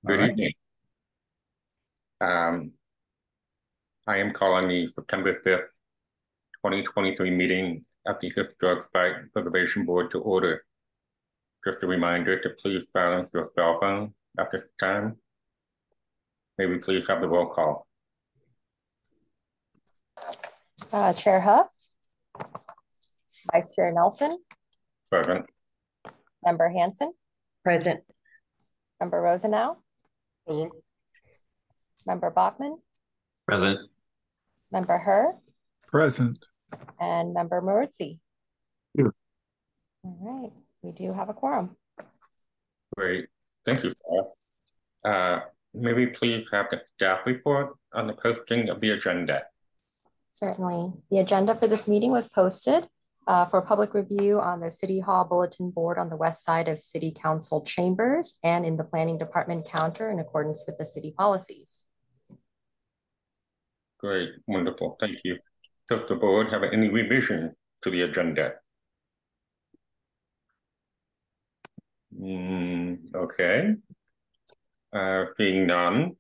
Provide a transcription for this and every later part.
Good right. evening. Um, I am calling the September 5th, 2023 meeting of the Historic Site Preservation Board to order. Just a reminder to please silence your cell phone at this time. May we please have the roll call? Chair Huff, Vice Chair Nelson, Present. Member Hanson, Present. Member Rosenau, Present. Member Bachman, Present. Member Herr, Present. and Member Maritzi. Here. All right, we do have a quorum. Great. Thank you, Sarah. May we please have the staff report on the posting of the agenda? Certainly. The agenda for this meeting was posted for public review on the City Hall bulletin board on the west side of City Council chambers and in the Planning Department counter in accordance with the city policies. Great, wonderful, thank you. Does the board have any revision to the agenda? Okay. Seeing none,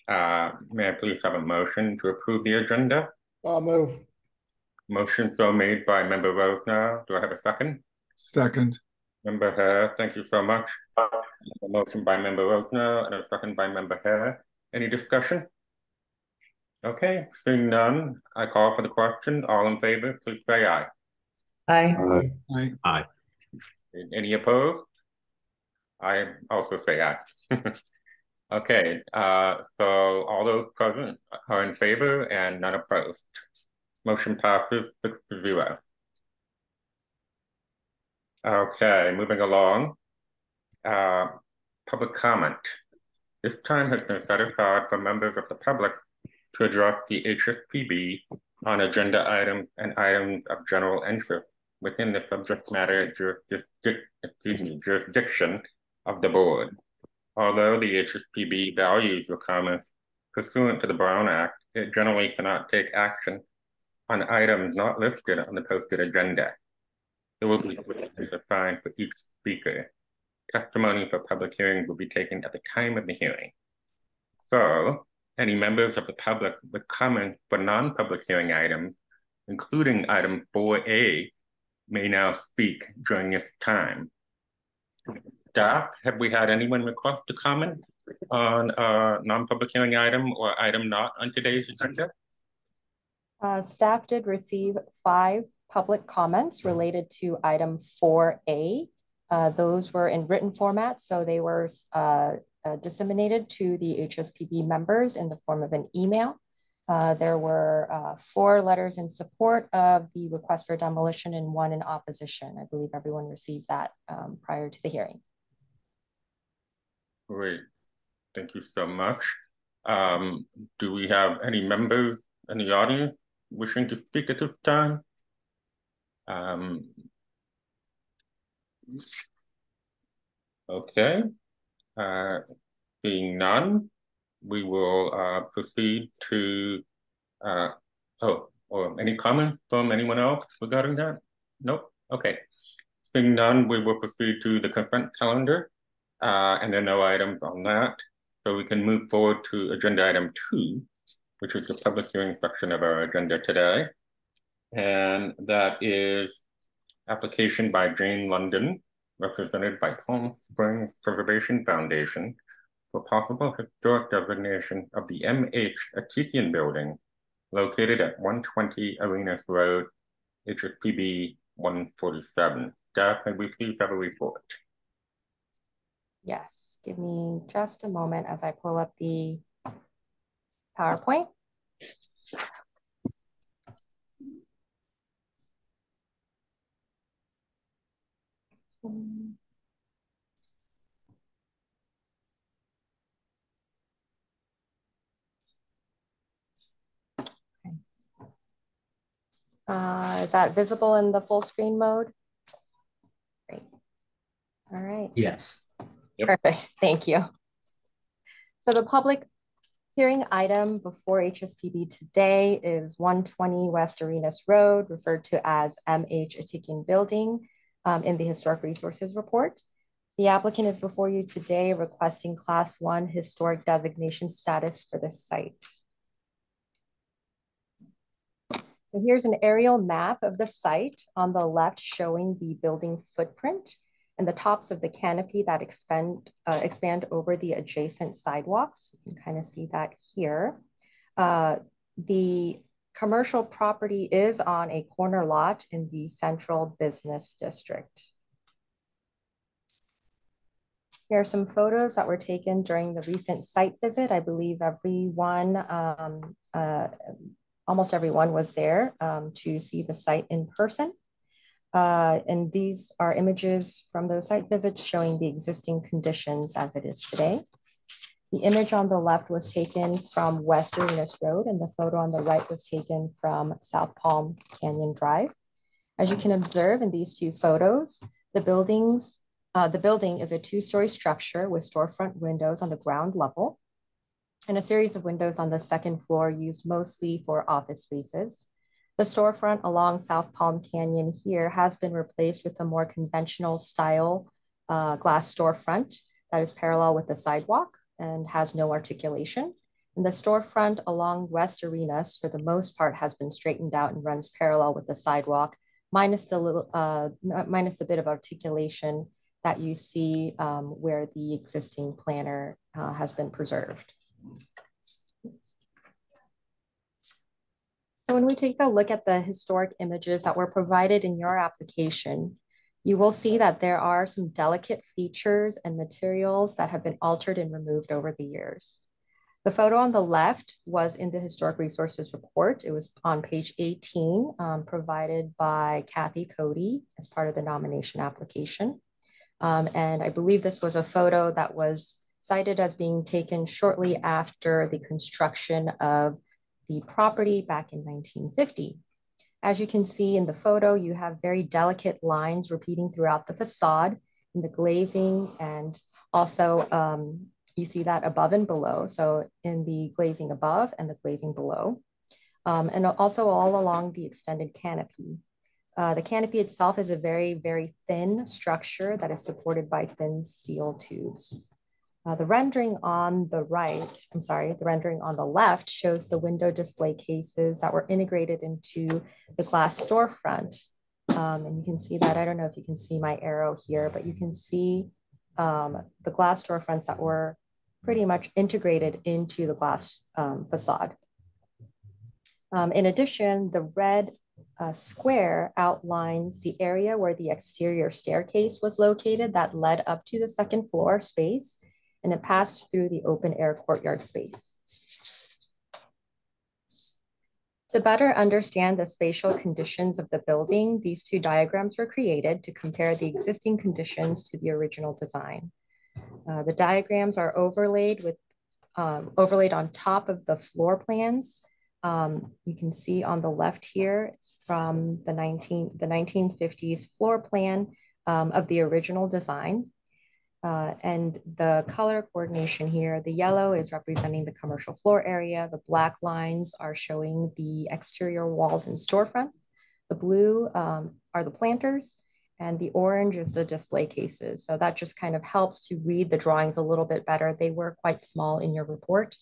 may I please have a motion to approve the agenda? I'll move. Motion so made by Member Rosenau. Do I have a second? Second. Member Herr, thank you so much. A motion by Member Rosenau and a second by Member Herr. Any discussion? Okay, seeing none, I call for the question. All in favor, please say aye. Aye. Aye. Aye. Any opposed? I also say aye. Okay, so all those present are in favor and none opposed. Motion passes 6-0. Okay, moving along. Public comment. This time has been set aside for members of the public to address the HSPB on agenda items and items of general interest within the subject matter jurisdiction of the board. Although the HSPB values your comments pursuant to the Brown Act, it generally cannot take action on items not listed on the posted agenda. There will be assigned for each speaker. Testimony for public hearings will be taken at the time of the hearing. So, any members of the public with comments for non-public hearing items, including item 4A, may now speak during this time. Staff, have we had anyone request to comment on a non-public hearing item or item not on today's agenda? Staff did receive 5 public comments related to item 4A. Those were in written format, so they were disseminated to the HSPB members in the form of an email. There were 4 letters in support of the request for demolition and 1 in opposition. I believe everyone received that prior to the hearing. Great, thank you so much. Do we have any members in the audience wishing to speak at this time? Okay, being none, we will proceed to, or any comment from anyone else regarding that? Nope, okay. Being none, we will proceed to the consent calendar, and there are no items on that. So we can move forward to agenda item 2, which is the public hearing section of our agenda today. And that is application by Jane London, represented by Palm Springs Preservation Foundation, for possible historic designation of the M.H. Atikian building located at 120 Arenas Road, HSPB 147. Staff, may we please have a report? Yes, give me just a moment as I pull up the PowerPoint. Is that visible in the full screen mode? Great. All right. Yes. Yep. Perfect. Thank you. So the public hearing item before HSPB today is 120 West Arenas Road, referred to as M.H. Atikian Building in the Historic Resources Report. The applicant is before you today requesting Class 1 historic designation status for this site. So here's an aerial map of the site on the left showing the building footprint and the tops of the canopy that expand over the adjacent sidewalks. You can kind of see that here. The commercial property is on a corner lot in the central business district. Here are some photos that were taken during the recent site visit. I believe almost everyone was there to see the site in person. And these are images from those site visits showing the existing conditions as it is today. The image on the left was taken from West Uranus Road, and the photo on the right was taken from South Palm Canyon Drive. As you can observe in these two photos, the building is a two-story structure with storefront windows on the ground level and a series of windows on the second floor used mostly for office spaces. The storefront along South Palm Canyon here has been replaced with a more conventional style glass storefront that is parallel with the sidewalk and has no articulation. And the storefront along West Uranus, for the most part, has been straightened out and runs parallel with the sidewalk, minus the bit of articulation that you see where the existing planter has been preserved. So when we take a look at the historic images that were provided in your application, you will see that there are some delicate features and materials that have been altered and removed over the years. The photo on the left was in the Historic Resources Report. It was on page 18, provided by Kathy Cody as part of the nomination application. And I believe this was a photo that was cited as being taken shortly after the construction of the property back in 1950. As you can see in the photo, you have very delicate lines repeating throughout the facade in the glazing, and also you see that above and below. So in the glazing above and the glazing below, and also all along the extended canopy. The canopy itself is a very, very thin structure that is supported by thin steel tubes. The rendering on the left shows the window display cases that were integrated into the glass storefront. And you can see that, I don't know if you can see my arrow here, but you can see the glass storefronts that were pretty much integrated into the glass facade. In addition, the red square outlines the area where the exterior staircase was located that led up to the second floor space, and it passed through the open air courtyard space. To better understand the spatial conditions of the building, these two diagrams were created to compare the existing conditions to the original design. The diagrams are overlaid on top of the floor plans. You can see on the left here, it's from the 1950s floor plan of the original design. And the color coordination here, the yellow is representing the commercial floor area. The black lines are showing the exterior walls and storefronts. The blue are the planters, and the orange is the display cases. So that just kind of helps to read the drawings a little bit better. They were quite small in your report.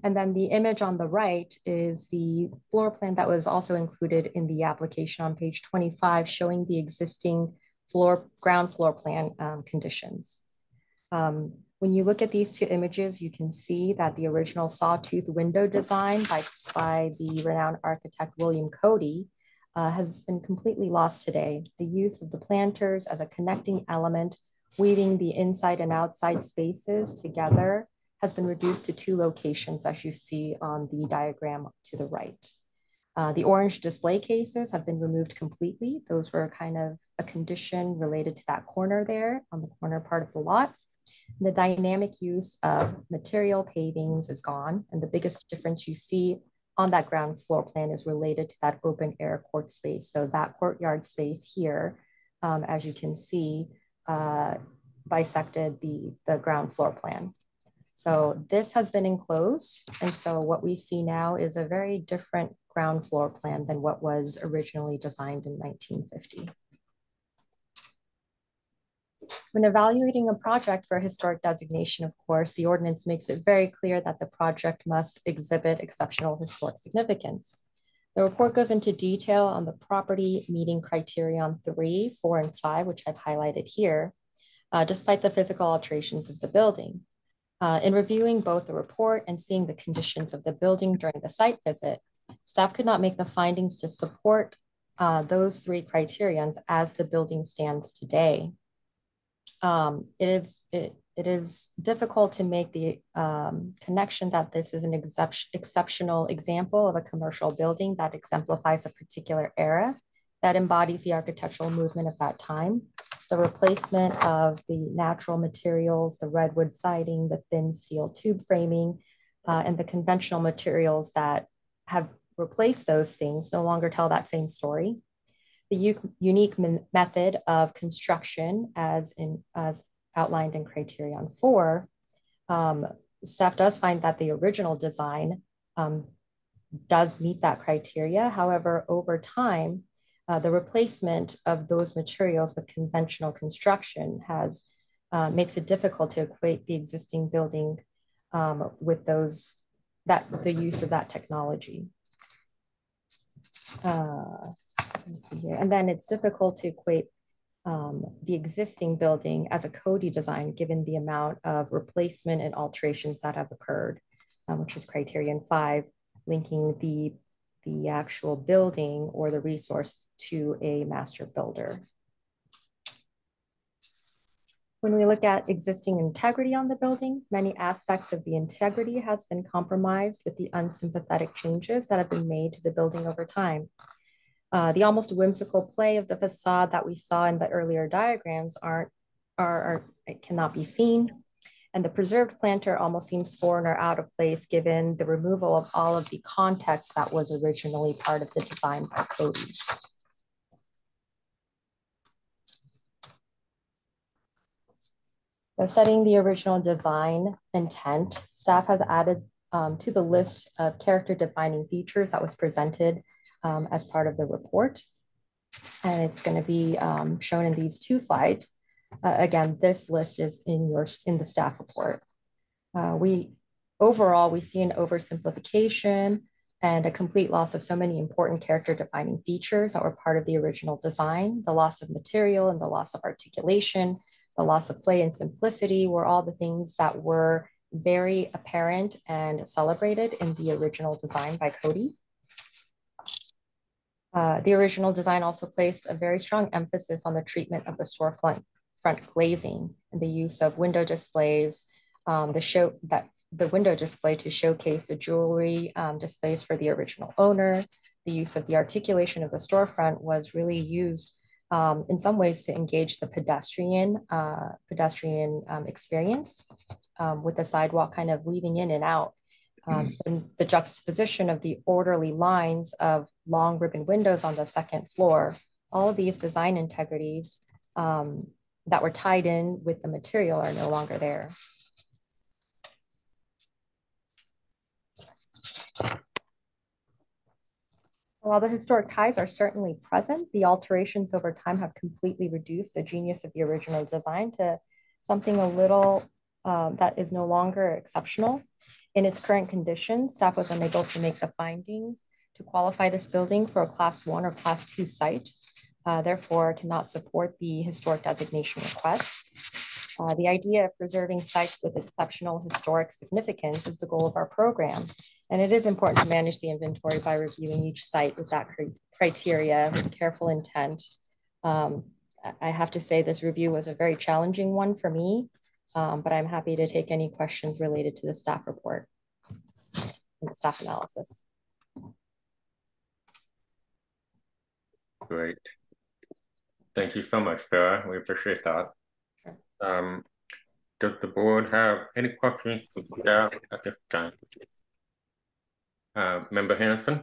And then the image on the right is the floor plan that was also included in the application on page 25, showing the existing ground floor plan conditions. When you look at these two images, you can see that the original sawtooth window design by the renowned architect William Cody has been completely lost today. The use of the planters as a connecting element, weaving the inside and outside spaces together, has been reduced to two locations, as you see on the diagram to the right. The orange display cases have been removed completely. Those were kind of a condition related to that corner there on the corner part of the lot. The dynamic use of material pavings is gone. And the biggest difference you see on that ground floor plan is related to that open air court space. So that courtyard space here, as you can see, bisected the ground floor plan. So this has been enclosed. And so what we see now is a very different ground floor plan than what was originally designed in 1950. When evaluating a project for historic designation, of course, the ordinance makes it very clear that the project must exhibit exceptional historic significance. The report goes into detail on the property meeting criterion 3, 4, and 5, which I've highlighted here, despite the physical alterations of the building. In reviewing both the report and seeing the conditions of the building during the site visit, staff could not make the findings to support those 3 criterions as the building stands today. It is difficult to make the connection that this is an exceptional example of a commercial building that exemplifies a particular era that embodies the architectural movement of that time. The replacement of the natural materials, the redwood siding, the thin steel tube framing, and the conventional materials that have replaced those things no longer tell that same story. The unique method of construction as outlined in criterion 4, staff does find that the original design does meet that criteria. However, over time, the replacement of those materials with conventional construction makes it difficult to equate the existing building with the use of that technology. Let's see here. And then it's difficult to equate the existing building as a Cody design given the amount of replacement and alterations that have occurred, which is criterion 5, linking the actual building or the resource to a master builder. When we look at existing integrity on the building, many aspects of the integrity has been compromised with the unsympathetic changes that have been made to the building over time. The almost whimsical play of the facade that we saw in the earlier diagrams cannot be seen. And the preserved planter almost seems foreign or out of place given the removal of all of the context that was originally part of the design by Cody. So studying the original design intent, staff has added to the list of character defining features that was presented as part of the report. And it's going to be shown in these 2 slides. Again, this list is in the staff report. Overall, we see an oversimplification and a complete loss of so many important character defining features that were part of the original design. The loss of material and the loss of articulation, the loss of play and simplicity were all the things that were very apparent and celebrated in the original design by Cody. The original design also placed a very strong emphasis on the treatment of the storefront glazing and the use of window displays, the window display to showcase the jewelry displays for the original owner. The use of the articulation of the storefront was really used in some ways to engage the pedestrian experience with the sidewalk kind of weaving in and out. And the juxtaposition of the orderly lines of long ribbon windows on the 2nd floor, all of these design integrities that were tied in with the material are no longer there. While the historic ties are certainly present, the alterations over time have completely reduced the genius of the original design to something a little that is no longer exceptional. In its current condition, staff was unable to make the findings to qualify this building for a Class 1 or Class 2 site, therefore cannot support the historic designation request. The idea of preserving sites with exceptional historic significance is the goal of our program. And it is important to manage the inventory by reviewing each site with that criteria with careful intent. I have to say this review was a very challenging one for me, but I'm happy to take any questions related to the staff report and the staff analysis. Great. Thank you so much, Sarah. We appreciate that. Sure. Does the board have any questions for staff at this time? Member Hanson?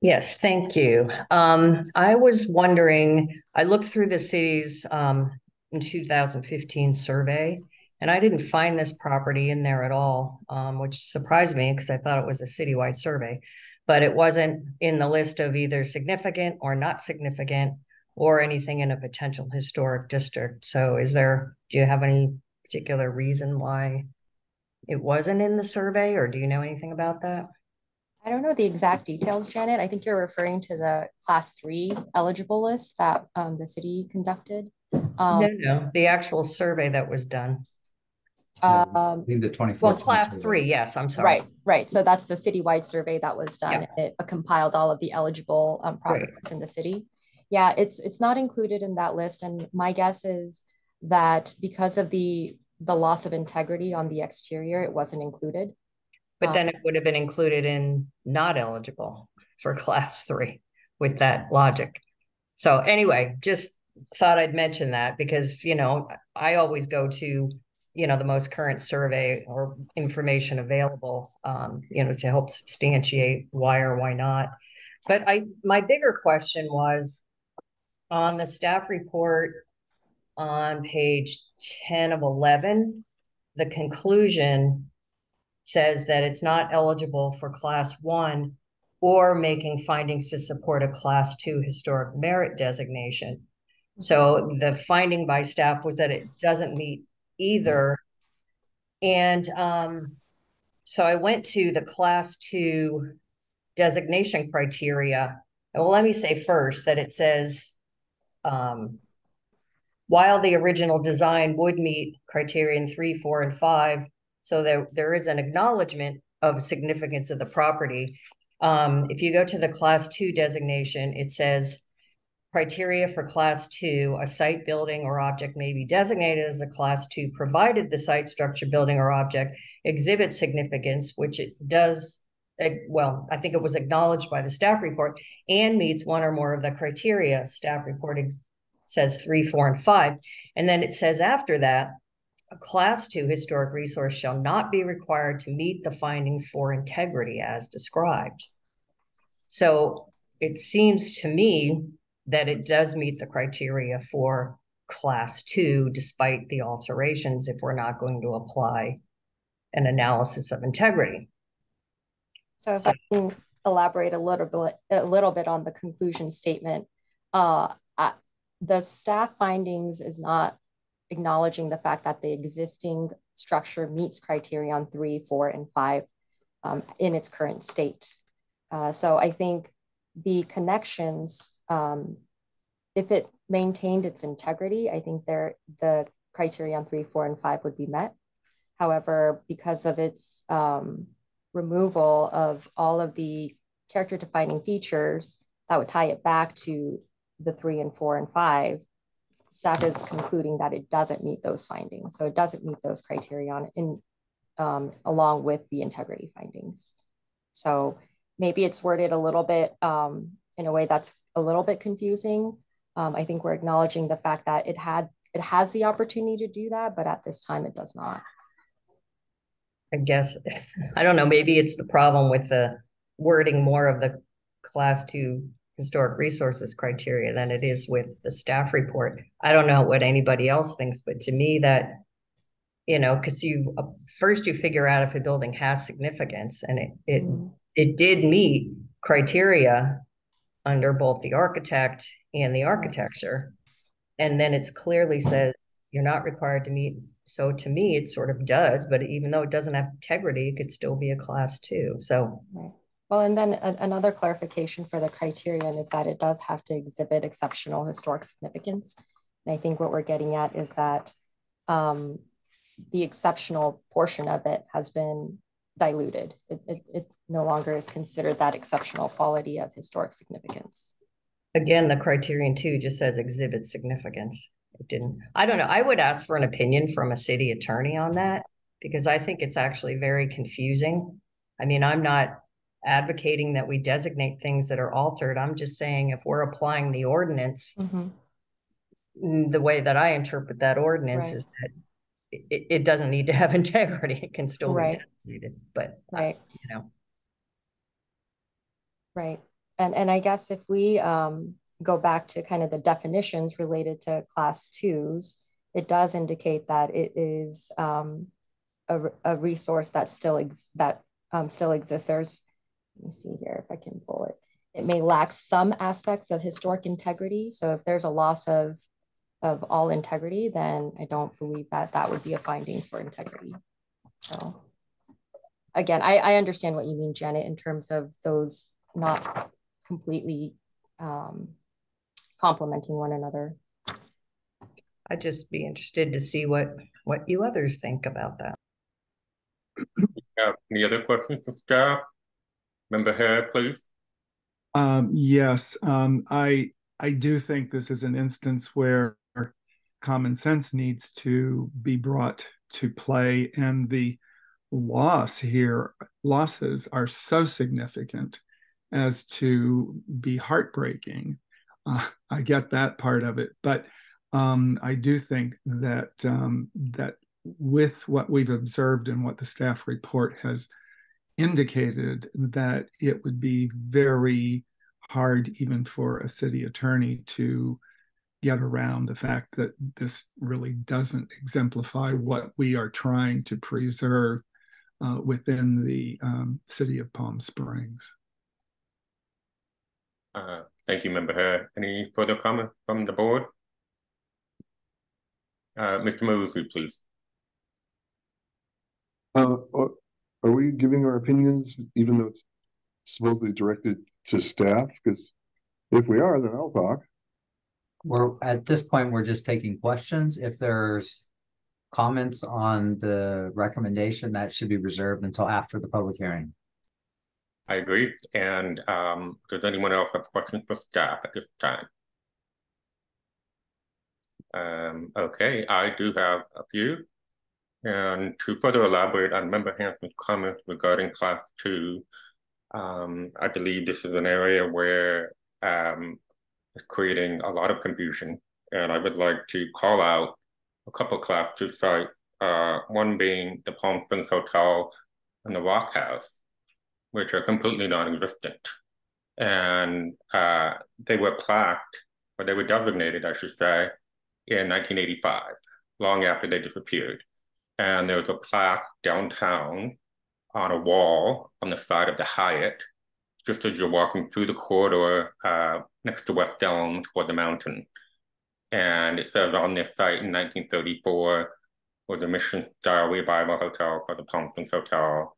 Yes, thank you. I was wondering, I looked through the city's in 2015 survey, and I didn't find this property in there at all, which surprised me because I thought it was a citywide survey, but it wasn't in the list of either significant or not significant or anything in a potential historic district. So do you have any particular reason why it wasn't in the survey, or do you know anything about that? I don't know the exact details, Janet. I think you're referring to the class 3 eligible list that the city conducted. No, the actual survey that was done. I think the 24th. Well, class 3, yes, I'm sorry. Right. So that's the citywide survey that was done. Yeah. It compiled all of the eligible properties in the city. Yeah, it's not included in that list. And my guess is that because of the loss of integrity on the exterior, it wasn't included. But then it would have been included in not eligible for class 3 with that logic. So anyway, just thought I'd mention that because, I always go to, the most current survey or information available, to help substantiate why or why not. But my bigger question was on the staff report on page 10 of 11, the conclusion says that it's not eligible for class 1 or making findings to support a class 2 historic merit designation. So the finding by staff was that it doesn't meet either. And so I went to the class 2 designation criteria. Well, let me say first that it says, while the original design would meet criterion 3, 4, and 5, so there is an acknowledgement of significance of the property. If you go to the class 2 designation, it says criteria for class 2, a site, building, or object may be designated as a class 2, provided the site, structure, building, or object exhibits significance, which it does. Well, I think it was acknowledged by the staff report, and meets one or more of the criteria. Staff report says 3, 4, and 5. And then it says after that, a class 2 historic resource shall not be required to meet the findings for integrity as described. So it seems to me that it does meet the criteria for class 2, despite the alterations, if we're not going to apply an analysis of integrity. So if I can elaborate a little bit on the conclusion statement, the staff findings is not acknowledging the fact that the existing structure meets criterion 3, 4, and 5 in its current state. So I think the connections, if it maintained its integrity, I think the criterion 3, 4, and 5 would be met. However, because of its removal of all of the character defining features that would tie it back to the 3 and 4 and 5, staff is concluding that it doesn't meet those findings. So it doesn't meet those criterion along with the integrity findings. So maybe it's worded a little bit in a way that's a little bit confusing. I think we're acknowledging the fact that it has the opportunity to do that, but at this time it does not. I guess, I don't know, maybe it's the problem with the wording more of the class 2 historic resources criteria than it is with the staff report. I don't know what anybody else thinks, but to me that, because first you figure out if a building has significance, and it did meet criteria under both the architect and the architecture. And then it's clearly said you're not required to meet. So to me, it sort of does, but even though it doesn't have integrity, it could still be a class 2. So. Right. Well, and then another clarification for the criterion is that it does have to exhibit exceptional historic significance. And I think what we're getting at is that the exceptional portion of it has been diluted. It no longer is considered that exceptional quality of historic significance. Again, the criterion 2 just says exhibit significance. It didn't. I don't know. I would ask for an opinion from a city attorney on that, because I think it's actually very confusing. I mean, I'm not advocating that we designate things that are altered. I'm just saying if we're applying the ordinance, the way that I interpret that ordinance is that it doesn't need to have integrity. It can still be designated, but Right. And I guess if we go back to kind of the definitions related to class 2s, it does indicate that it is a resource that still exists. Let me see here if I can pull it. it may lack some aspects of historic integrity. So if there's a loss of all integrity, then I don't believe that that would be a finding for integrity. So again, I understand what you mean, Janet, in terms of those not completely complementing one another. I'd just be interested to see what you others think about that. Any other questions for staff? Member Hare, please. Yes, I do think this is an instance where common sense needs to be brought to play, and the losses are so significant as to be heartbreaking. I get that part of it, but I do think that that with what we've observed and what the staff report has indicated, that it would be very hard even for a city attorney to get around the fact that this really doesn't exemplify what we are trying to preserve within the city of Palm Springs. Thank you, Member Hare. Any further comment from the board? Mr. Mosley, please. Are we giving our opinions even though it's supposedly directed to staff? Because if we are, then I'll talk. Well, at this point, we're just taking questions. If there's comments on the recommendation, that should be reserved until after the public hearing. I agree. And does anyone else have questions for staff at this time? Okay, I do have a few. And to further elaborate on Member Hanson's comments regarding Class 2, I believe this is an area where it's creating a lot of confusion. And I would like to call out a couple Class 2 sites, one being the Palm Springs Hotel and the Rock House, which are completely non-existent. And they were plaqued, or they were designated, I should say, in 1985, long after they disappeared. And there was a plaque downtown on a wall on the side of the Hyatt, just as you're walking through the corridor next to West Elm toward the mountain. And it says on this site in 1934 was a mission-style revival hotel called the Palm Springs Hotel,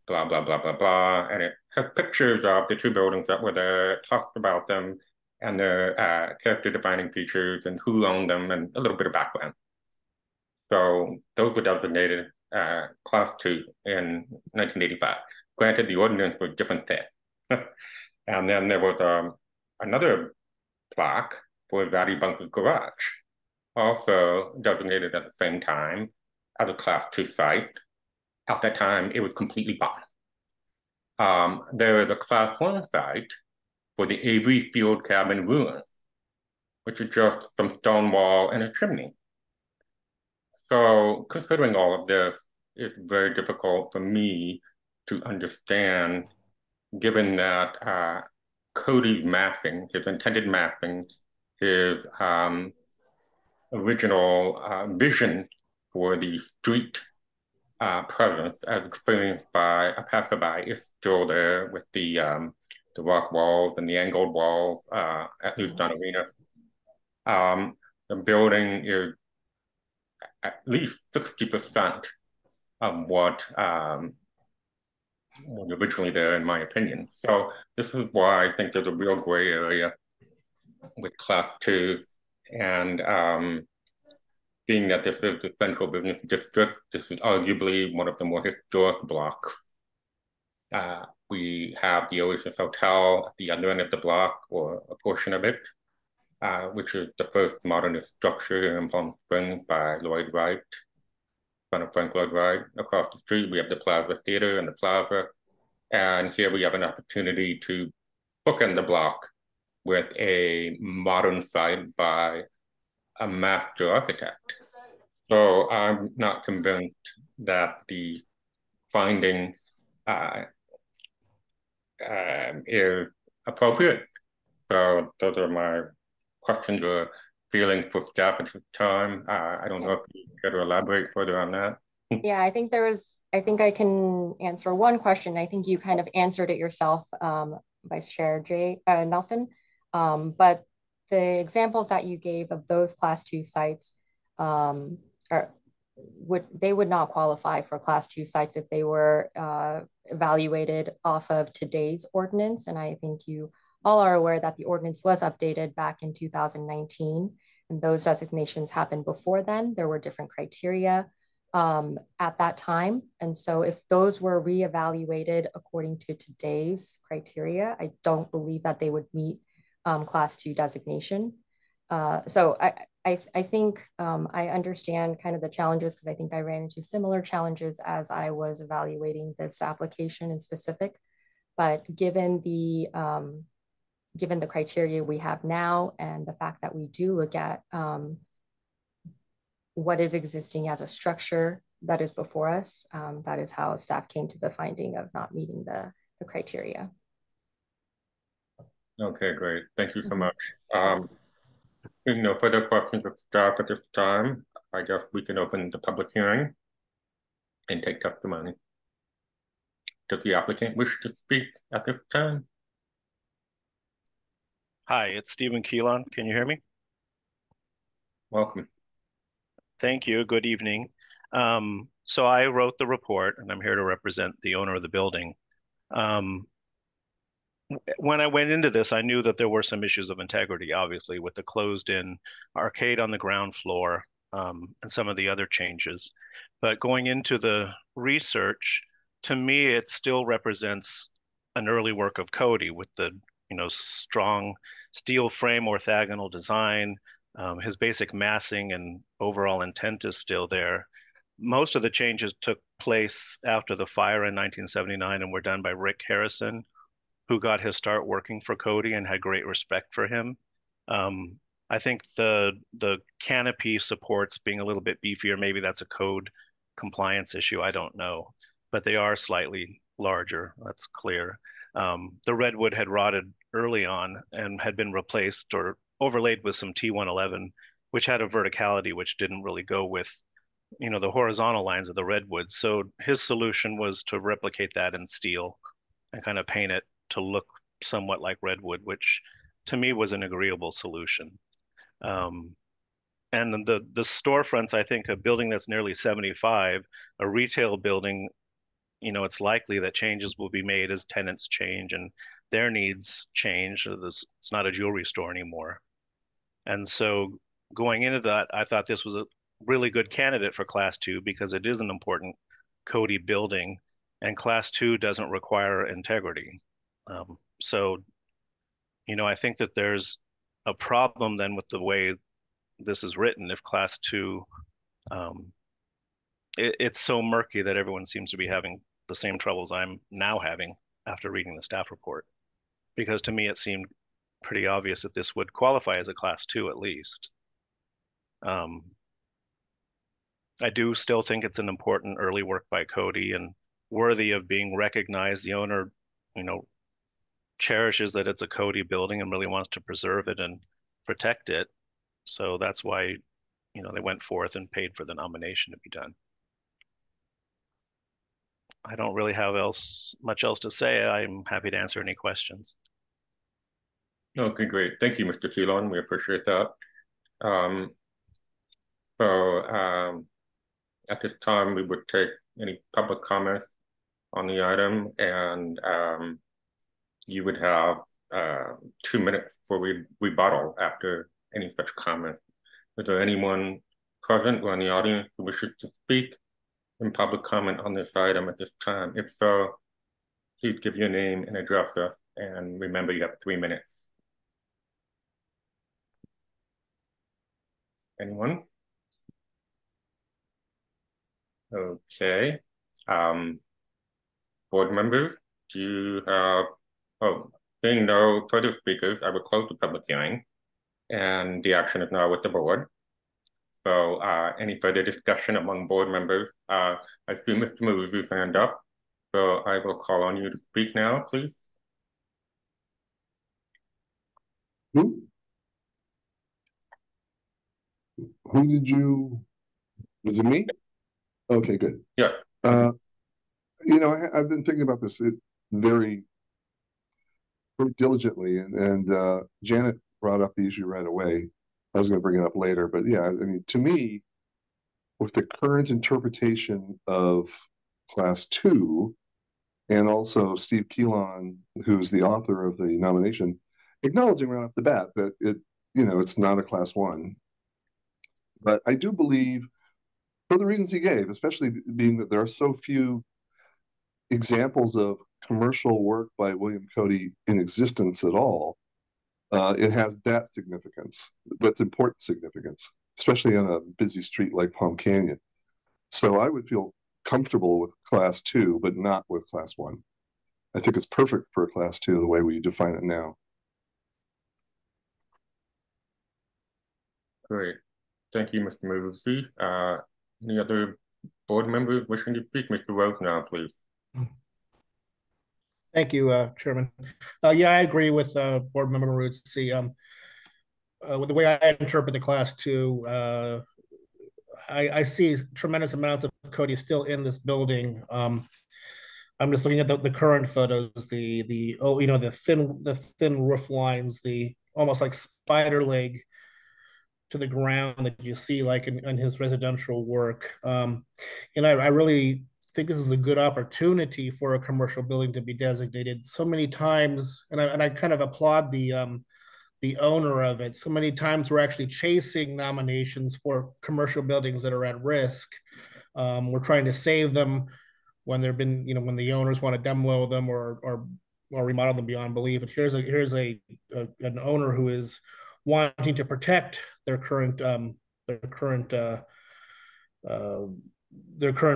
blah, blah, blah, blah, blah. And it has pictures of the two buildings that were there, talks about them and their character-defining features and who owned them and a little bit of background. So those were designated Class 2 in 1985. Granted, the ordinance was different then. And then there was another plaque for Zaddy Bunker's Garage, also designated at the same time as a Class 2 site. At that time, it was completely gone. There is a Class 1 site for the Avery Field Cabin ruins, which is just some stone wall and a chimney. So considering all of this, it's very difficult for me to understand, given that Cody's mapping, his intended mapping, his original vision for the street presence as experienced by a passerby is still there with the rock walls and the angled walls at Houston Arena. The building is at least 60% of what was originally there, in my opinion. So this is why I think there's a real gray area with Class 2. And being that this is the central business district, this is arguably one of the more historic blocks. We have the Oasis Hotel at the other end of the block, or a portion of it, which is the first modernist structure here in Palm Springs by Lloyd Wright, son of Frank Lloyd Wright. Across the street, we have the Plaza Theater and the Plaza. And here we have an opportunity to bookend the block with a modern site by a master architect. So I'm not convinced that the finding is appropriate. So those are my questions or feelings for staff at this time. I don't know if you care to elaborate further on that. Yeah, I think I think I can answer one question. I think you kind of answered it yourself, Vice Chair Nelson. But the examples that you gave of those class two sites are they would not qualify for class two sites if they were evaluated off of today's ordinance. And I think you all are aware that the ordinance was updated back in 2019, and those designations happened before then. There were different criteria at that time. And so if those were reevaluated according to today's criteria, I don't believe that they would meet class two designation. So I think I understand kind of the challenges because I think I ran into similar challenges as I was evaluating this application in specific. But given the criteria we have now and the fact that we do look at what is existing as a structure that is before us, that is how staff came to the finding of not meeting the criteria. Okay, great. Thank you so much. No further questions of staff at this time. I guess we can open the public hearing and take testimony. Does the applicant wish to speak at this time? Hi, it's Stephen Keelan. Can you hear me? Welcome. Thank you. Good evening. So I wrote the report, and I'm here to represent the owner of the building. When I went into this, I knew that there were some issues of integrity, obviously, with the closed-in arcade on the ground floor and some of the other changes. But going into the research, to me, it still represents an early work of Cody with the strong steel frame orthogonal design. His basic massing and overall intent is still there. Most of the changes took place after the fire in 1979 and were done by Rick Harrison, who got his start working for Cody and had great respect for him. I think the canopy supports being a little bit beefier. Maybe that's a code compliance issue. I don't know, but they are slightly larger. That's clear. The redwood had rotted early on and had been replaced or overlaid with some T111, which had a verticality which didn't really go with the horizontal lines of the redwood. So his solution was to replicate that in steel and kind of paint it to look somewhat like redwood, which to me was an agreeable solution. And the storefronts, I think a building that's nearly 75, a retail building, it's likely that changes will be made as tenants change and their needs change. It's not a jewelry store anymore. And so going into that, I thought this was a really good candidate for class two because it is an important Cody building and class two doesn't require integrity. So, I think that there's a problem then with the way this is written. If class two, it's so murky that everyone seems to be having the same troubles I'm now having after reading the staff report. Because to me, it seemed pretty obvious that this would qualify as a class two at least. I do still think it's an important early work by Cody and worthy of being recognized. The owner, cherishes that it's a Cody building and really wants to preserve it and protect it. So that's why, they went forth and paid for the nomination to be done. I don't really have much else to say. I'm happy to answer any questions. Okay, great. Thank you, Mr. Keelan. We appreciate that. At this time, we would take any public comments on the item, and you would have 2 minutes for rebuttal after any such comment. Is there anyone present or in the audience who wishes to speak in public comment on this item at this time? If so, please give your name and address us, and remember you have 3 minutes. Anyone? Okay. Board members, do you have, being no further speakers, I will close the public hearing and the action is now with the board. So any further discussion among board members? I see Mr. Maruzu's hand up, so I will call on you to speak now, please. Who did you, was it me? Okay, good. Yeah. I've been thinking about this very, very diligently, and Janet brought up the issue right away. I was going to bring it up later, but yeah, I mean, to me, with the current interpretation of Class 2, and also Steve Keelan, who's the author of the nomination, acknowledging right off the bat that it's not a Class 1. But I do believe, for the reasons he gave, especially being that there are so few examples of commercial work by William Cody in existence at all, it has that significance. That's important significance, especially on a busy street like Palm Canyon. So I would feel comfortable with Class 2, but not with Class 1. I think it's perfect for a Class 2 the way we define it now. Great. Thank you, Mr. Muzzi. Any other board members wishing to speak? Mr. Rose now, please. Thank you, Chairman. Yeah, I agree with Board Member Maruzzi. With the way I interpret the Class 2, I see tremendous amounts of Cody still in this building. I'm just looking at the current photos, the thin roof lines, the almost like spider leg to the ground that you see like in his residential work. And I really think this is a good opportunity for a commercial building to be designated. So many times, and I kind of applaud the owner of it. So many times we're actually chasing nominations for commercial buildings that are at risk. We're trying to save them when when the owners want to demo them or remodel them beyond belief. And here's an owner who is wanting to protect their current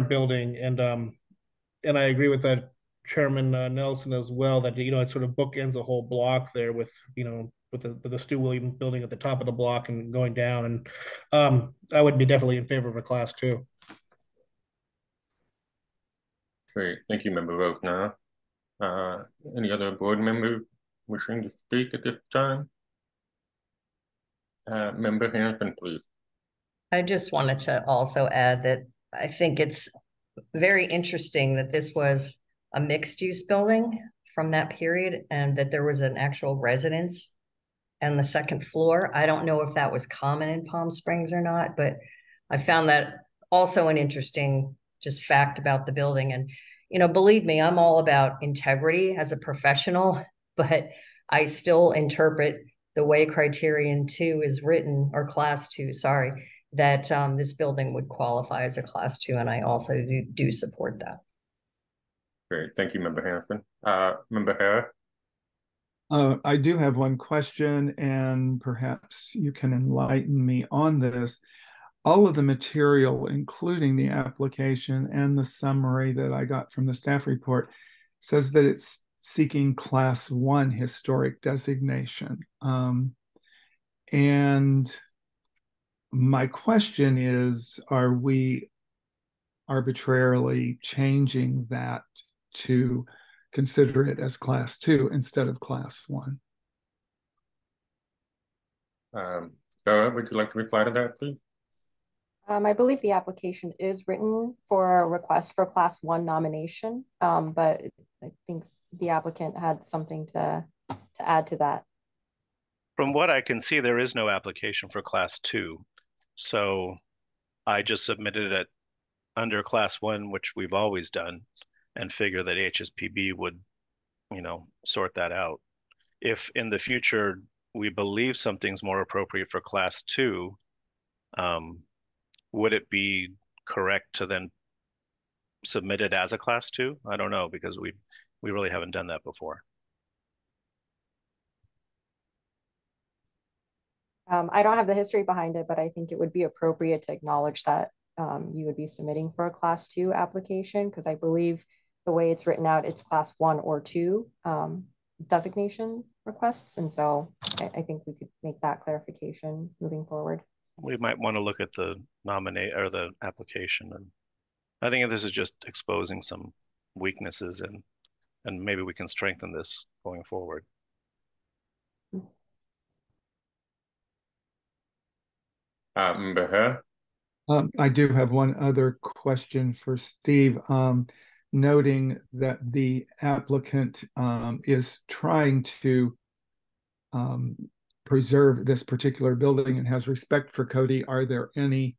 building, and I agree with that Chairman Nelson as well, that it sort of bookends a whole block there with the Stu Williams building at the top of the block and going down, and I would be definitely in favor of a Class 2. Great. Thank you, Member Rose now. Any other board members wishing to speak at this time? Member Hanson, please. I just wanted to also add that I think it's very interesting that this was a mixed-use building from that period and that there was an actual residence on the second floor. I don't know if that was common in Palm Springs or not, but I found that also an interesting just fact about the building. And, believe me, I'm all about integrity as a professional, but I still interpret the way Criterion 2 is written, or Class 2, sorry, that this building would qualify as a Class 2, and I also do support that. Great. Thank you, Member Hanson. Member Hare? I do have one question, and perhaps you can enlighten me on this. All of the material, including the application and the summary that I got from the staff report, says that it's seeking Class 1 historic designation. And my question is, are we arbitrarily changing that to consider it as Class 2 instead of Class 1? Sarah, would you like to reply to that, please? I believe the application is written for a request for Class 1 nomination, but I think the applicant had something to add to that. From what I can see, there is no application for Class 2. So I just submitted it under Class 1, which we've always done, and figure that HSPB would, sort that out. If in the future we believe something's more appropriate for Class 2, would it be correct to then submit it as a Class 2? I don't know, because we really haven't done that before. I don't have the history behind it, but I think it would be appropriate to acknowledge that you would be submitting for a Class 2 application, because I believe the way it's written out, it's Class 1 or 2 designation requests. And so I think we could make that clarification moving forward. We might want to look at the nominate or the application, and I think this is just exposing some weaknesses, and maybe we can strengthen this going forward. Member Hare? I do have one other question for Steve. Noting that the applicant is trying to preserve this particular building and has respect for Cody, are there any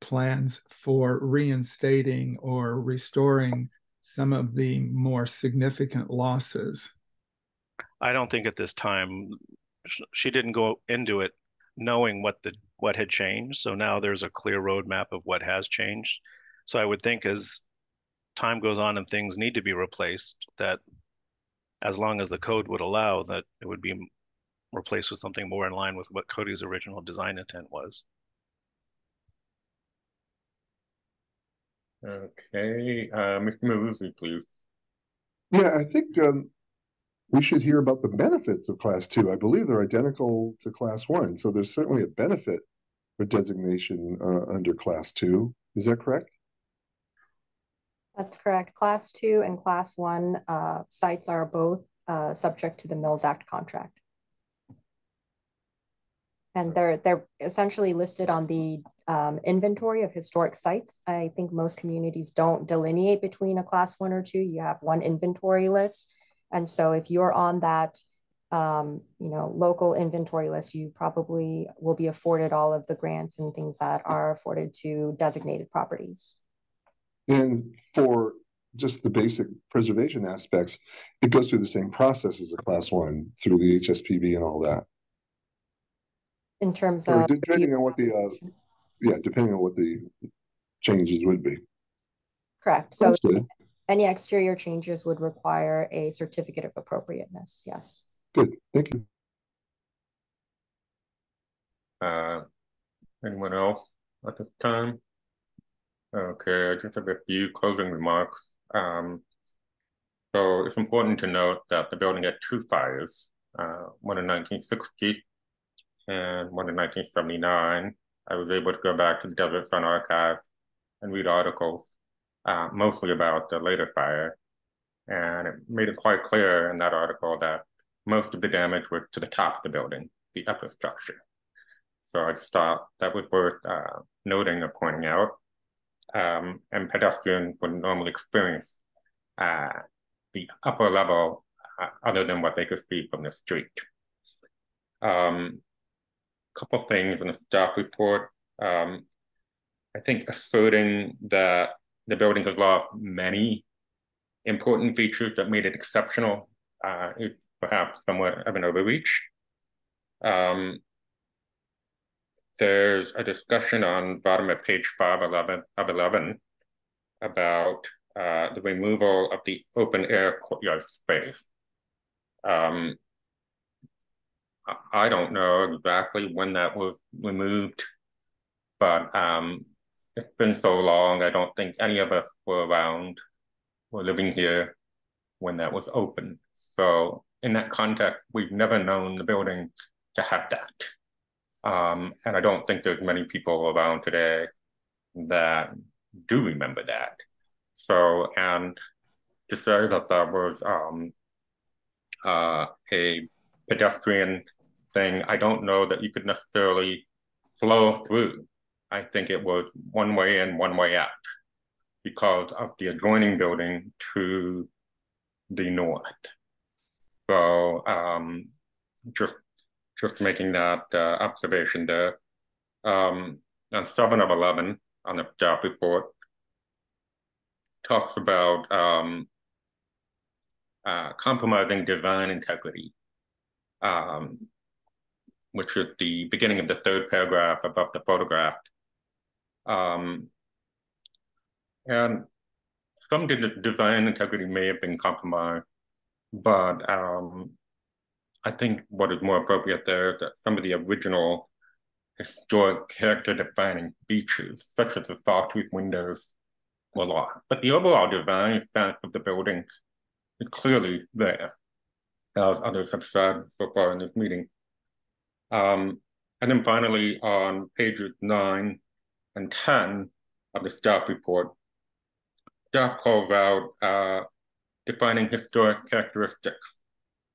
plans for reinstating or restoring some of the more significant losses? I don't think at this time, she didn't go into it knowing what had changed. So now there's a clear roadmap of what has changed. So I would think as time goes on and things need to be replaced, that as long as the code would allow, that it would be replaced with something more in line with what Cody's original design intent was. Okay, Mr. Maluzzi, please. Yeah, I think we should hear about the benefits of Class 2. I believe they're identical to Class 1, so there's certainly a benefit for designation under Class 2. Is that correct? That's correct. Class 2 and Class 1 sites are both subject to the Mills Act contract. And they're essentially listed on the inventory of historic sites. I think most communities don't delineate between a Class 1 or 2. You have one inventory list. And so if you're on that local inventory list, you probably will be afforded all of the grants and things that are afforded to designated properties. And for just the basic preservation aspects, it goes through the same process as a Class 1 through the HSPB and all that. In terms or of depending on what the depending on what the changes would be. correct. So That's good. any exterior changes would require a certificate of appropriateness. Yes. Good. Thank you. Anyone else at this time? Okay, I just have a few closing remarks. So it's important to note that the building had two fires, one in 1960 and one in 1979. I was able to go back to the Desert Sun Archive and read articles, mostly about the later fire. And it made it quite clear in that article that most of the damage was to the top of the building, the upper structure. So I just thought that was worth noting or pointing out. And pedestrians would normally experience the upper level other than what they could see from the street. Couple things in the staff report. I think asserting that the building has lost many important features that made it exceptional is perhaps somewhat of an overreach. There's a discussion on bottom of page 511 about the removal of the open air courtyard space. I don't know exactly when that was removed, but it's been so long, I don't think any of us were around or living here when that was open. So in that context, we've never known the building to have that. And I don't think there's many people around today that do remember that. So, and to say that that was a pedestrian thing, I don't know that you could necessarily flow through. I think it was one way in, one way out because of the adjoining building to the north. So just making that observation there. On 7 of 11 on the staff report talks about compromising design integrity, which is the beginning of the third paragraph above the photograph. And some design integrity may have been compromised, but I think what is more appropriate there is that some of the original historic character-defining features, such as the sawtooth windows, were lost. But the overall design sense of the building is clearly there, as others have said so far in this meeting. And then finally, on pages 9 and 10 of the staff report, staff calls out defining historic characteristics.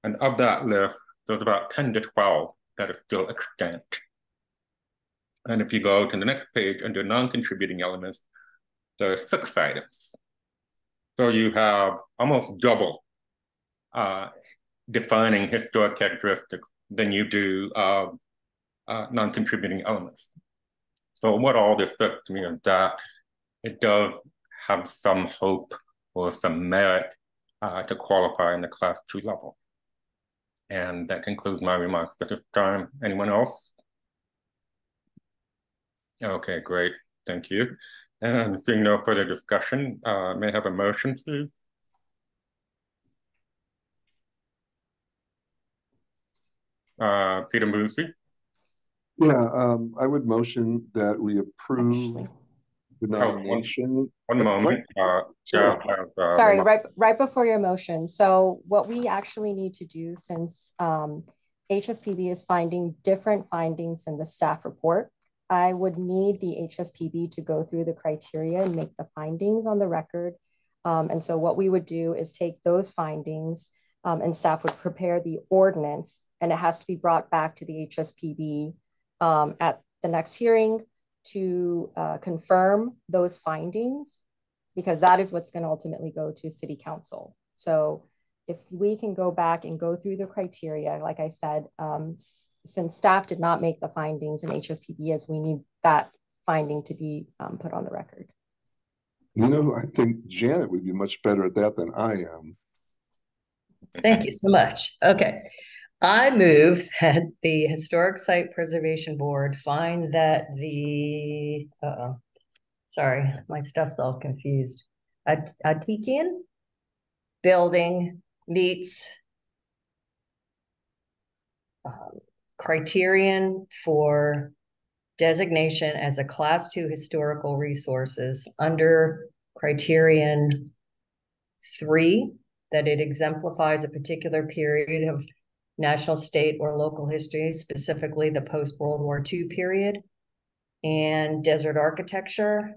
And of that list, there's about 10 to 12 that are still extant. And if you go to the next page under non-contributing elements, there are 6 items. So you have almost double defining historic characteristics than you do non-contributing elements. So what all this says to me is that it does have some hope or some merit to qualify in the Class 2 level. And that concludes my remarks at this time. Anyone else? Okay, great. Thank you. And seeing no further discussion, may I have a motion, please? Peter Musi. Yeah, I would motion that we approve the nomination. One moment. Sorry, right before your motion. So what we actually need to do, since HSPB is finding different findings in the staff report, I would need the HSPB to go through the criteria and make the findings on the record. And so what we would do is take those findings and staff would prepare the ordinance, and it has to be brought back to the HSPB at the next hearing to confirm those findings, because that is what's going to ultimately go to City Council. So if we can go back and go through the criteria, like I said, since staff did not make the findings in HSPB, as we need that finding to be put on the record. You know, I think Janet would be much better at that than I am. Thank you so much. Okay. I move that the Historic Site Preservation Board find that the, sorry, my stuff's all confused. Atikian building meets criterion for designation as a Class 2 historical resources under criterion 3, that it exemplifies a particular period of national, state, or local history, specifically the post-World War II period, and desert architecture,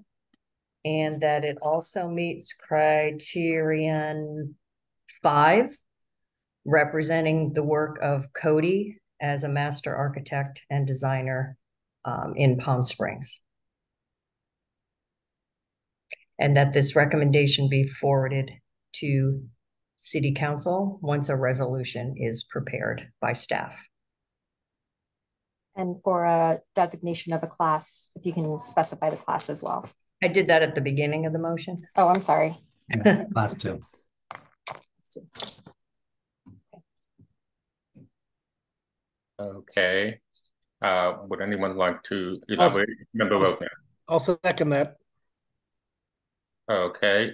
and that it also meets criterion 5, representing the work of Cody as a master architect and designer in Palm Springs. And that this recommendation be forwarded to City Council once a resolution is prepared by staff. And for a designation of a class, if you can specify the class as well. I did that at the beginning of the motion. Oh, I'm sorry. Yeah, Class 2. Okay. Would anyone like to elaborate? Member Rosner. I'll second that. Okay.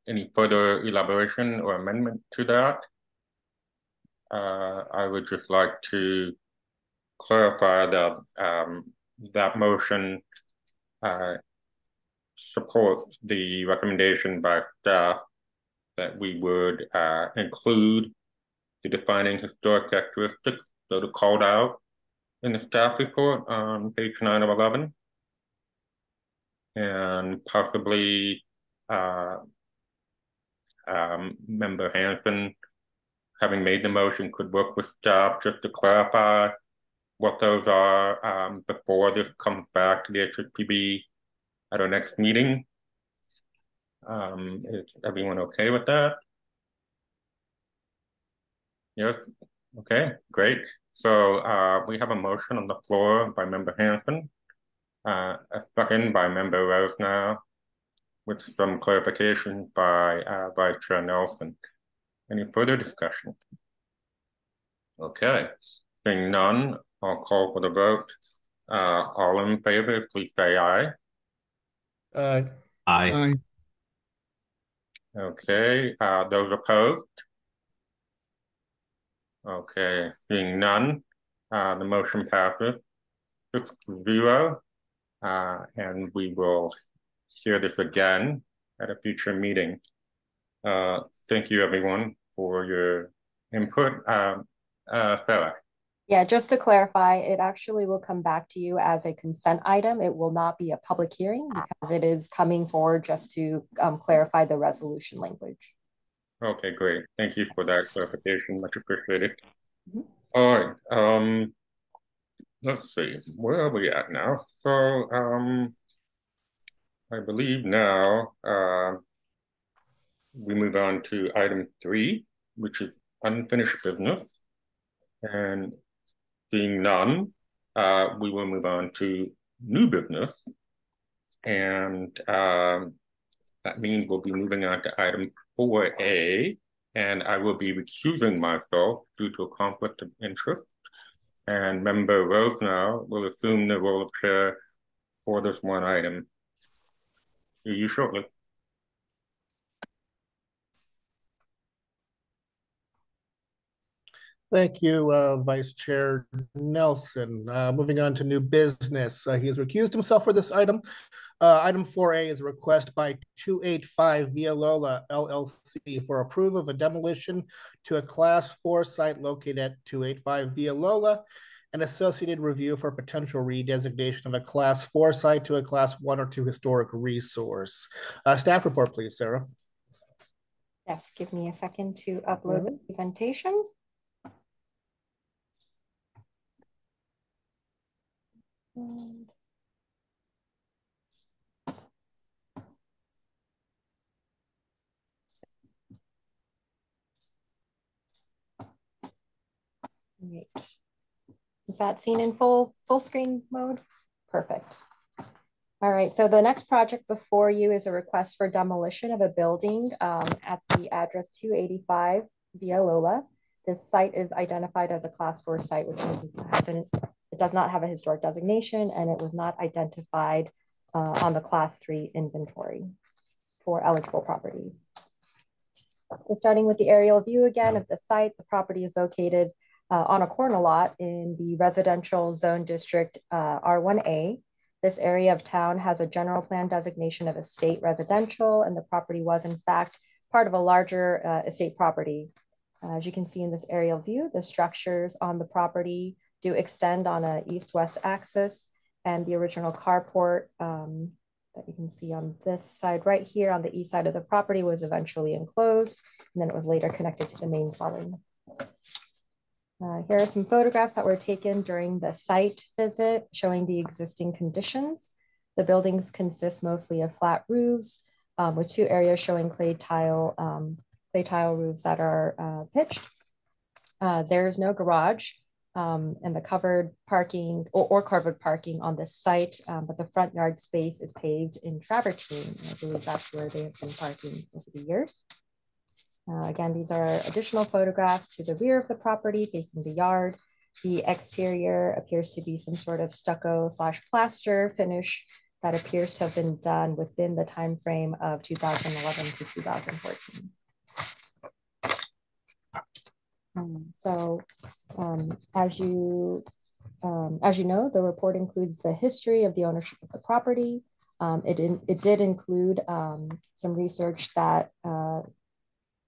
Any further elaboration or amendment to that? I would just like to clarify that that motion supports the recommendation by staff that we would include the defining historic characteristics that are called out in the staff report on page 9 of 11, and possibly Member Hanson, having made the motion, could work with staff just to clarify what those are before this comes back to the HSPB at our next meeting. Is everyone okay with that? Yes. Okay, great. So we have a motion on the floor by Member Hanson, a second by Member Rosner, with some clarification by Vice Chair Nelson. Any further discussion? Okay, seeing none, I'll call for the vote. All in favor, please say aye. Aye. Aye. Okay, those opposed? Okay, seeing none, the motion passes 6-0, and we will hear this again at a future meeting. Thank you, everyone, for your input. Sarah. Yeah, just to clarify, it actually will come back to you as a consent item. It will not be a public hearing because it is coming forward just to clarify the resolution language. Okay, great. Thank you for that clarification. Much appreciated. All right. let's see, where are we at now? So, I believe now, we move on to item 3, which is unfinished business. And seeing none, we will move on to new business. And that means we'll be moving on to item 4A, and I will be recusing myself due to a conflict of interest. And Member Rosenau will assume the role of chair for this one item. See you shortly. Thank you, Vice Chair Nelson. Moving on to new business. He has recused himself for this item. Item 4A is a request by 285 Via Lola LLC for approval of a demolition to a Class 4 site located at 285 Via Lola and associated review for potential redesignation of a Class 4 site to a Class 1 or 2 historic resource. Staff report, please, Sarah. Yes, give me a second to upload the presentation. Right. Is that seen in full screen mode? Perfect. All right, so the next project before you is a request for demolition of a building at the address 285 Via Lola. This site is identified as a Class 4 site, which means it does not have a historic designation, and it was not identified on the Class 3 inventory for eligible properties. So starting with the aerial view again of the site, the property is located on a corner lot in the residential zone district R1A. This area of town has a general plan designation of estate residential, and the property was in fact part of a larger estate property. As you can see in this aerial view, the structures on the property do extend on an east-west axis, and the original carport that you can see on this side right here on the east side of the property was eventually enclosed, and then it was later connected to the main dwelling. Here are some photographs that were taken during the site visit showing the existing conditions. The buildings consist mostly of flat roofs with 2 areas showing clay tile roofs that are pitched. There's no garage and the covered parking or covered parking on this site, but the front yard space is paved in travertine. I believe that's where they have been parking over the years. Again, these are additional photographs to the rear of the property facing the yard. The exterior appears to be some sort of stucco/plaster finish that appears to have been done within the time frame of 2011 to 2014. As you know, the report includes the history of the ownership of the property. It did include some research that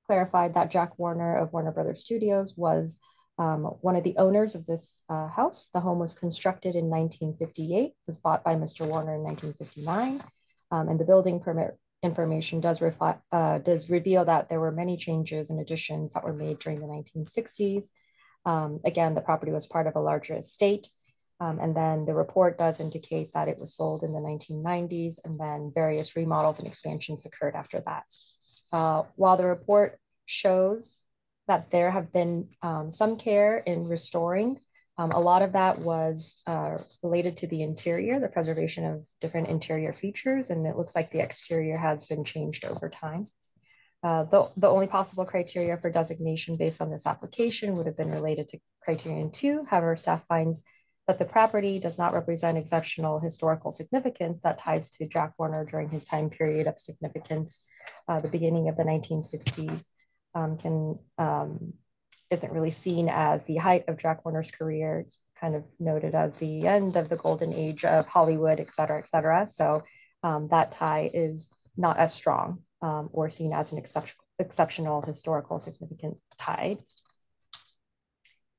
clarified that Jack Warner of Warner Brothers Studios was one of the owners of this house. The home was constructed in 1958, was bought by Mr. Warner in 1959, and the building permit information does reveal that there were many changes and additions that were made during the 1960s. Again, the property was part of a larger estate, and then the report does indicate that it was sold in the 1990s, and then various remodels and expansions occurred after that. While the report shows that there have been some care in restoring, a lot of that was related to the interior, the preservation of different interior features, and it looks like the exterior has been changed over time. The only possible criteria for designation based on this application would have been related to criterion 2. However, staff finds that the property does not represent exceptional historical significance that ties to Jack Warner during his time period of significance, the beginning of the 1960s, isn't really seen as the height of Jack Warner's career. It's kind of noted as the end of the golden age of Hollywood, et cetera, et cetera. So that tie is not as strong or seen as an exceptional historical significant tie.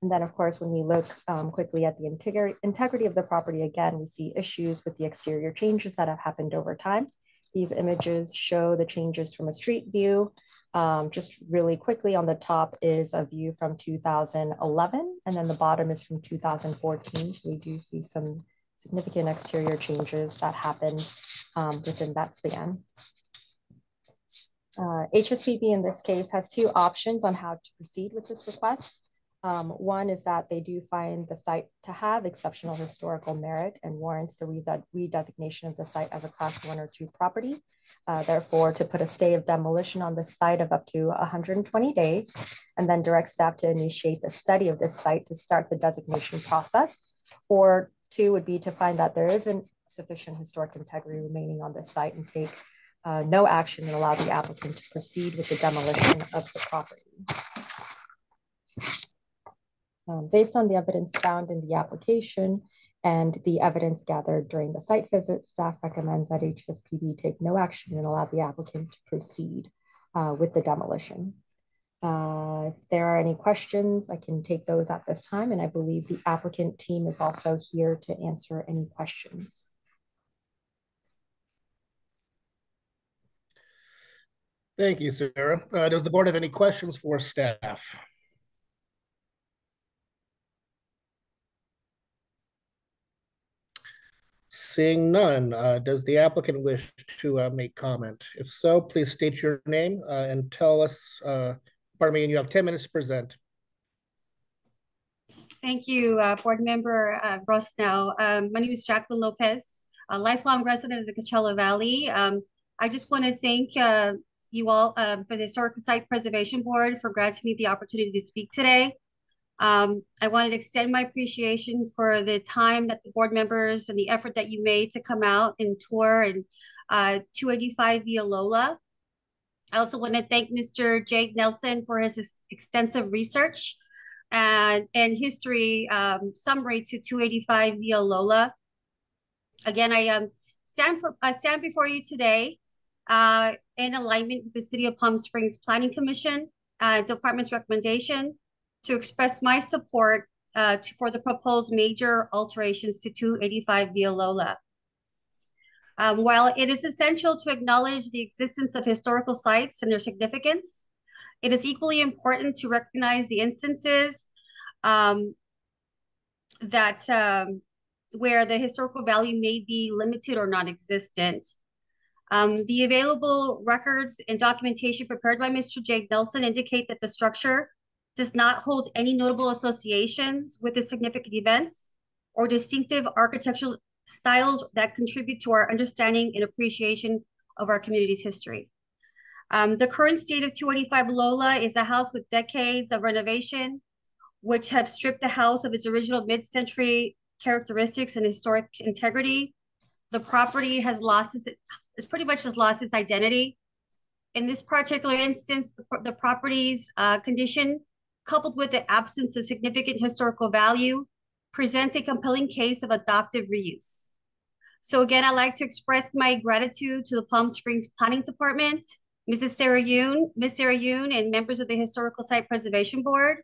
And then, of course, when we look quickly at the integrity of the property, again, we see issues with the exterior changes that have happened over time. These images show the changes from a street view. Just really quickly, on the top is a view from 2011, and then the bottom is from 2014. So we do see some significant exterior changes that happened within that span. HSPB in this case has two options on how to proceed with this request. One is that they do find the site to have exceptional historical merit and warrants the redesignation of the site as a class 1 or 2 property. Therefore, to put a stay of demolition on the site of up to 120 days, and then direct staff to initiate the study of this site to start the designation process. Or 2 would be to find that there isn't sufficient historic integrity remaining on this site and take no action and allow the applicant to proceed with the demolition of the property. Based on the evidence found in the application and the evidence gathered during the site visit, staff recommends that HSPB take no action and allow the applicant to proceed with the demolition. If there are any questions, I can take those at this time, and I believe the applicant team is also here to answer any questions. Thank you, Sarah. Does the board have any questions for staff? Seeing none, does the applicant wish to make comment? If so, please state your name and tell us, pardon me, and you have 10 minutes to present. Thank you, Board Member Rosnell. My name is Jacqueline Lopez, a lifelong resident of the Coachella Valley. I just want to thank you all for the Historic Site Preservation Board for granting me the opportunity to speak today. I wanted to extend my appreciation for the time that the board members and the effort that you made to come out and tour and 285 Via Lola. I also want to thank Mr. Jake Nelson for his extensive research and history summary to 285 Via Lola. Again, I stand before you today in alignment with the City of Palm Springs Planning Commission Department's recommendation to express my support for the proposed major alterations to 285 Via Lola. While it is essential to acknowledge the existence of historical sites and their significance, it is equally important to recognize the instances where the historical value may be limited or non-existent. The available records and documentation prepared by Mr. Jake Nelson indicate that the structure does not hold any notable associations with the significant events or distinctive architectural styles that contribute to our understanding and appreciation of our community's history. The current state of 285 Lola is a house with decades of renovation, which have stripped the house of its original mid-century characteristics and historic integrity. The property has pretty much just lost its identity. In this particular instance, the property's condition, coupled with the absence of significant historical value, presents a compelling case of adoptive reuse. So again, I'd like to express my gratitude to the Palm Springs Planning Department, Ms. Sarah Yoon, and members of the Historical Site Preservation Board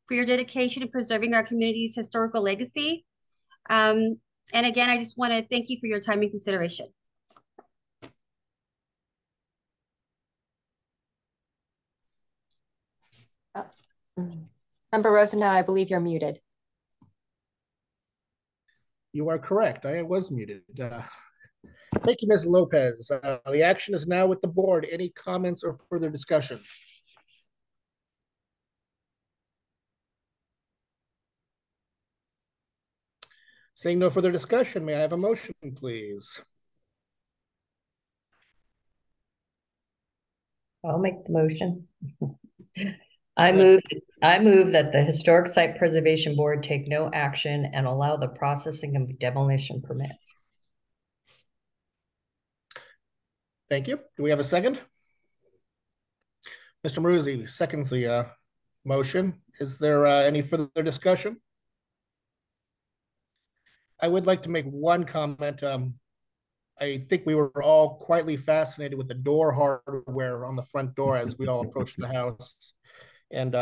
for your dedication in preserving our community's historical legacy. And again, I just want to thank you for your time and consideration. Member Rosenau, I believe you're muted. You are correct. I was muted. Thank you, Ms. Lopez. The action is now with the board. Any comments or further discussion? Seeing no further discussion, may I have a motion, please? I'll make the motion. I move that the Historic Site Preservation Board take no action and allow the processing of demolition permits. Thank you. Do we have a second? Mr. Maruzzi seconds the motion. Is there any further discussion? I would like to make one comment. I think we were all quietly fascinated with the door hardware on the front door as we all approached the house. And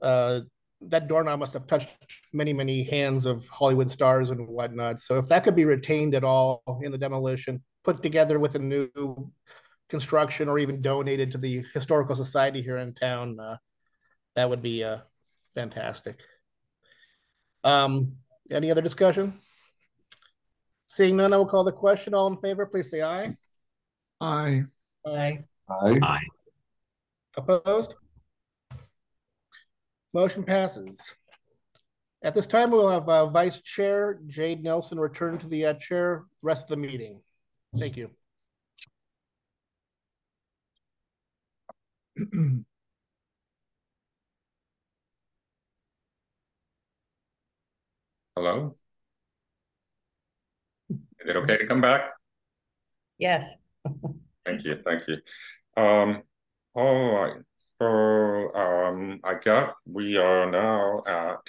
that doorknob must have touched many, many hands of Hollywood stars and whatnot. So if that could be retained at all in the demolition, put put together with a new construction or even donated to the historical society here in town, that would be fantastic. Any other discussion? Seeing none, I will call the question. All in favor, please say aye. Aye. Aye. Aye. Opposed? Motion passes. At this time, we'll have Vice Chair Jade Nelson return to the chair rest of the meeting. Thank you. Hello? Is it okay to come back? Yes. Thank you, thank you. All right. So I guess we are now at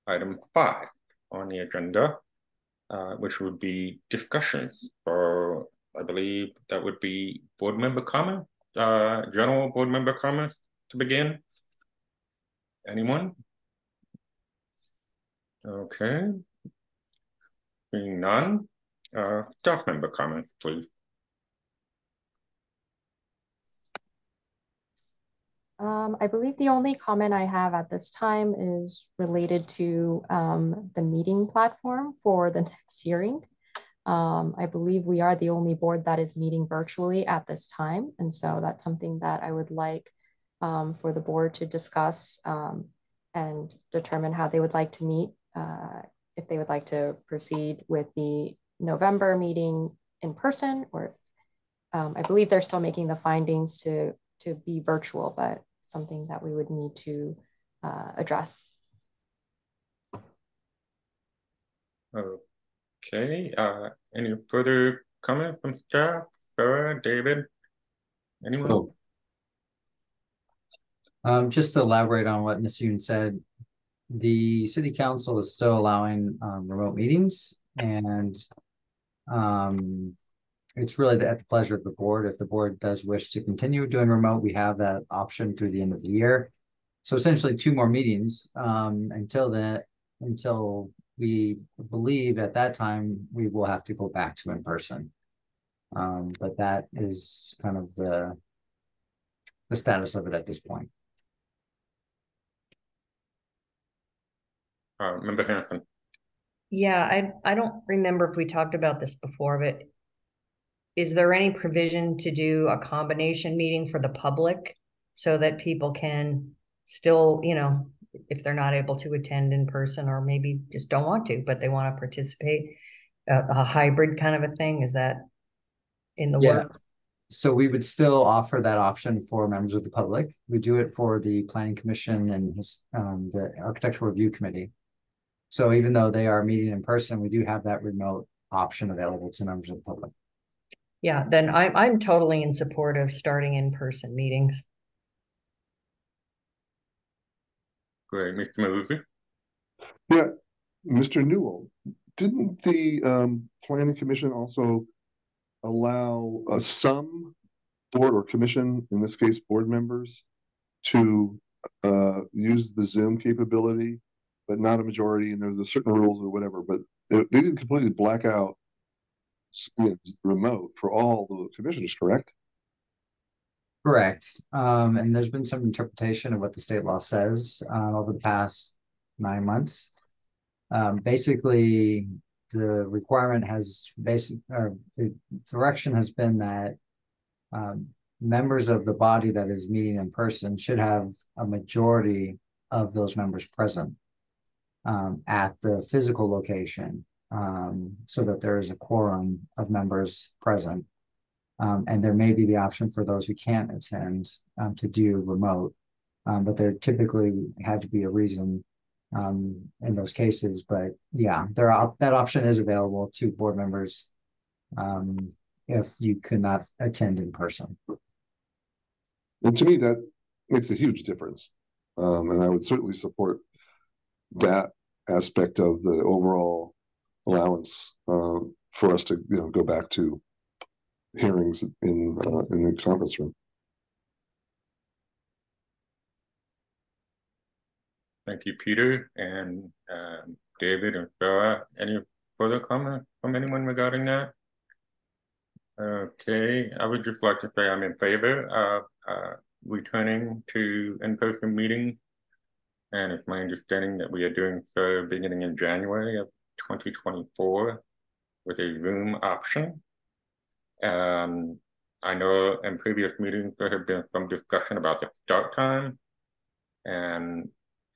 item 5 on the agenda, which would be discussion. So I believe that would be board member comment, general board member comments to begin. Anyone? Okay. Seeing none, staff member comments, please. I believe the only comment I have at this time is related to the meeting platform for the next hearing. I believe we are the only board that is meeting virtually at this time. And so that's something that I would like for the board to discuss and determine how they would like to meet, if they would like to proceed with the November meeting in person, or I believe they're still making the findings to be virtual, but something that we would need to address. Okay, any further comments from staff? Sarah, David, anyone? Just to elaborate on what Ms. Yoon said, the city council is still allowing remote meetings, and it's really at the pleasure of the board. If the board does wish to continue doing remote, we have that option through the end of the year. So essentially 2 more meetings until we believe at that time we will have to go back to in person. But that is kind of the status of it at this point. Member Hanson. Yeah, I don't remember if we talked about this before, but is there any provision to do a combination meeting for the public so that people can still, you know, if they're not able to attend in person or maybe just don't want to, but they want to participate, a hybrid kind of a thing? Is that in the works? So we would still offer that option for members of the public. We do it for the Planning Commission and the Architectural Review Committee. So even though they are meeting in person, we do have that remote option available to members of the public. Yeah, then I'm totally in support of starting in-person meetings. Great, Mr. Maluzzi. Yeah, Mr. Newell, didn't the Planning Commission also allow some board or commission, in this case board members, to use the Zoom capability, but not a majority, and there's certain rules or whatever, but they didn't completely black out remote for all the commissioners, correct? Correct. And there's been some interpretation of what the state law says over the past 9 months. Basically, the requirement has the direction has been that members of the body that is meeting in person should have a majority of those members present at the physical location, so that there is a quorum of members present. And there may be the option for those who can't attend to do remote, but there typically had to be a reason in those cases. But yeah, that option is available to board members if you could not attend in person. And to me, that makes a huge difference. And I would certainly support that aspect of the overall allowance for us to go back to hearings in the conference room. Thank you, Peter and David and Sarah. Any further comment from anyone regarding that? Okay, I would just like to say I'm in favor of returning to in-person meetings. And it's my understanding that we are doing so beginning in January of 2024 with a Zoom option. I know in previous meetings there have been some discussion about the start time, and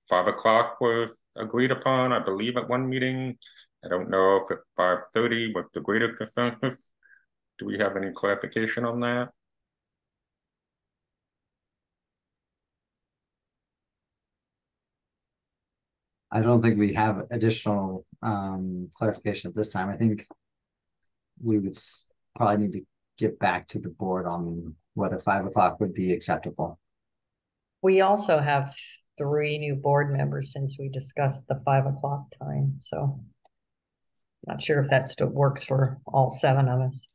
5 o'clock was agreed upon, I believe, at one meeting. I don't know if it's 5:30 was the greater consensus. Do we have any clarification on that? I don't think we have additional clarification at this time. I think we would probably need to get back to the board on whether 5 o'clock would be acceptable. We also have 3 new board members since we discussed the 5 o'clock time, so not sure if that still works for all 7 of us.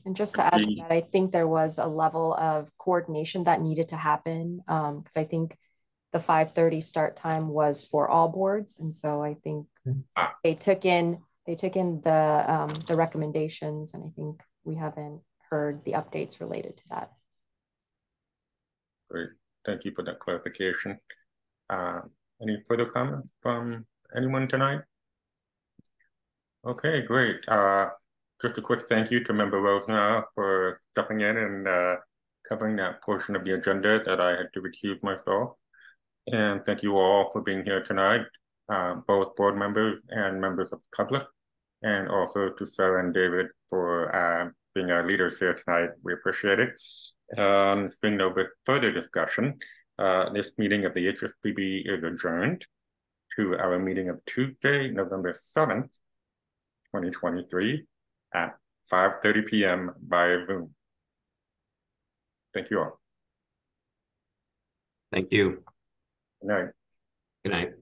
And just to add to that, I think there was a level of coordination that needed to happen, because I think the 5:30 start time was for all boards, and so I think they took in the recommendations, and I think we haven't heard the updates related to that. Great, thank you for that clarification. Any further comments from anyone tonight? Okay, great. Just a quick thank you to Member Rosner for stepping in and covering that portion of the agenda that I had to recuse myself. And thank you all for being here tonight, both board members and members of the public, and also to Sarah and David for being our leaders here tonight. We appreciate it. Seeing no further discussion, this meeting of the HSPB is adjourned to our meeting of Tuesday, November 7th, 2023 at 5:30 p.m. via Zoom. Thank you all. Thank you. Good night. Good night.